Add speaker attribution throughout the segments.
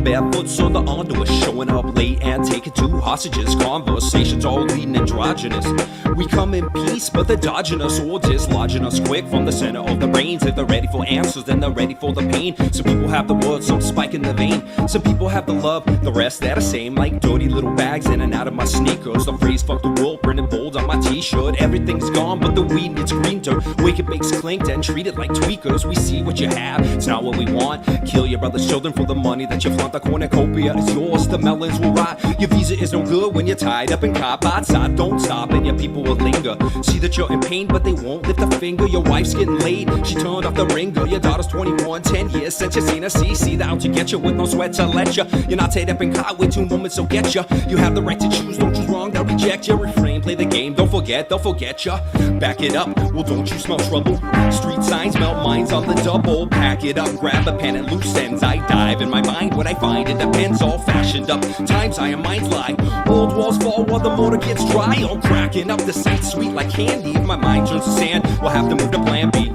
Speaker 1: barefoot, so the underwear showing up late and taking 2 hostages. Conversations all leading androgynous. We come in peace, but they're dodging us or dislodging us quick from the center of the brains. If they're ready for answers, then they're ready for the pain. Some people have the words, some spike in the vein. Some people have the love, the rest they're the same. Like dirty little bags in and out of my sneakers. The phrase fuck the world printed bold on my t-shirt. Everything's gone, but the weed needs green dirt. Wake it bakes clinked and treat it like tweakers. We see what you have, it's not what we want. Kill your brother's children for the money that you flaunt. The cornucopia is yours, the melons will rot. Your visa is no good when you're tied up in cop outside. Don't stop and your people will linger. See that you're in pain, but they won't lift a finger. Your wife's getting laid, she turned off the ringer. Your daughter's 21, 10 years since you seen her. See the out to get you with no sweat to let you. You're not tied up in caught with 2 moments, so get you. You have the right to choose, don't choose wrong, they'll reject you. Refrain, play the game, don't forget, they'll forget you. Back it up, well don't you smell trouble? Street signs melt minds on the double. Pack it up, grab a pen and loose ends. I dive in my mind, what I find it depends. All fashioned up, times I am minds lie. Old walls fall while the motor gets dry. All cracking up, the sight sweet like candy. If my mind turns to sand, we'll have to move to plan B.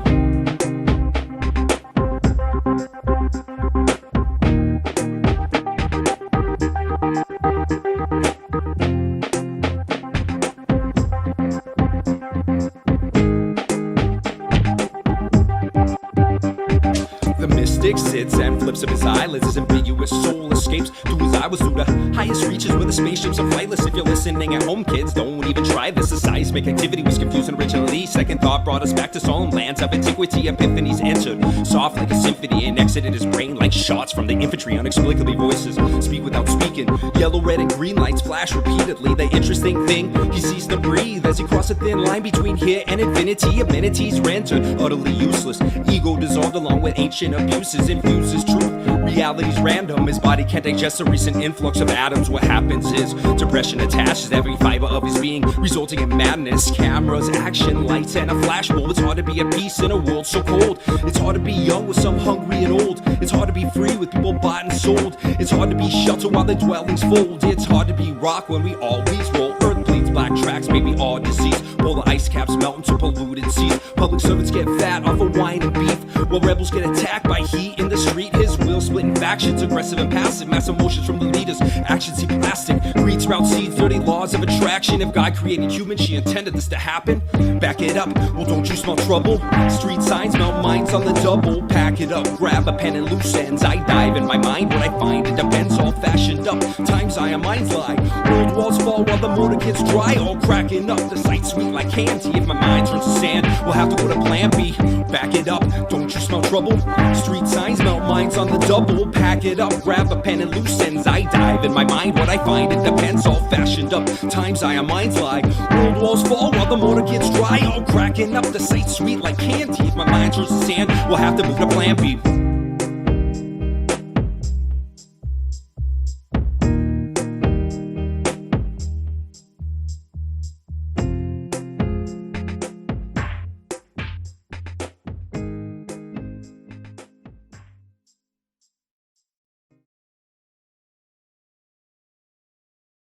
Speaker 1: The mystic sits and flips up his eyelids. His ambiguous soul escapes to his eye was through the highest reaches where the spaceships are flightless. If you're listening at home, kids, don't even try this. The seismic activity was confusing originally. Second thought brought us back to solemn lands of antiquity. Epiphanies entered, soft like a symphony, and exited his brain like shots from the infantry. Inexplicably voices speak without speaking. Yellow, red, and green lights flash repeatedly. The interesting thing, he ceased to breathe as he crossed a thin line between here and infinity. Amenities rendered utterly useless. Ego dissolved along with ancient abuses. Infuses truth, reality's random. His body can't digest a recent influx of atoms. What happens is depression attaches every fiber of his being, resulting in madness. Cameras, action, lights, and a flashbulb. It's hard to be at peace in a world so cold. It's hard to be young with some hungry and old. It's hard to be free with people bought and sold. It's hard to be sheltered while the dwellings fold. It's hard to be rock when we always roll. Earth bleeds, black tracks, maybe all disease. Polar ice caps melt into polluted seas. Public servants get fat off of wine and beef, while rebels get attacked by heat in the street. His will split in factions, aggressive and passive. Mass emotions from the leaders, actions seem plastic. Greed sprouts seeds, dirty laws of attraction. If God created humans, she intended this to happen. Back it up, well don't you smell trouble? Street signs melt minds on the double. Pack it up, grab a pen and loose ends. I dive in my mind, what I find it depends. All fashioned up, times I am minds lie. Old walls fall while the motor gets dry. All cracking up, the sight sweet like candy. If my mind turns to sand, we'll have to go to plan B. Back it up, don't you smell trouble? Street signs melt minds on the double. Pack it up, grab a pen and loose ends. I dive in my mind, what I find it depends. All fashioned up, times I am minds lie. Old walls fall while the motor gets dry. All cracking up, the sight sweet like candy. If my mind turns to sand, we'll have to move to plan B.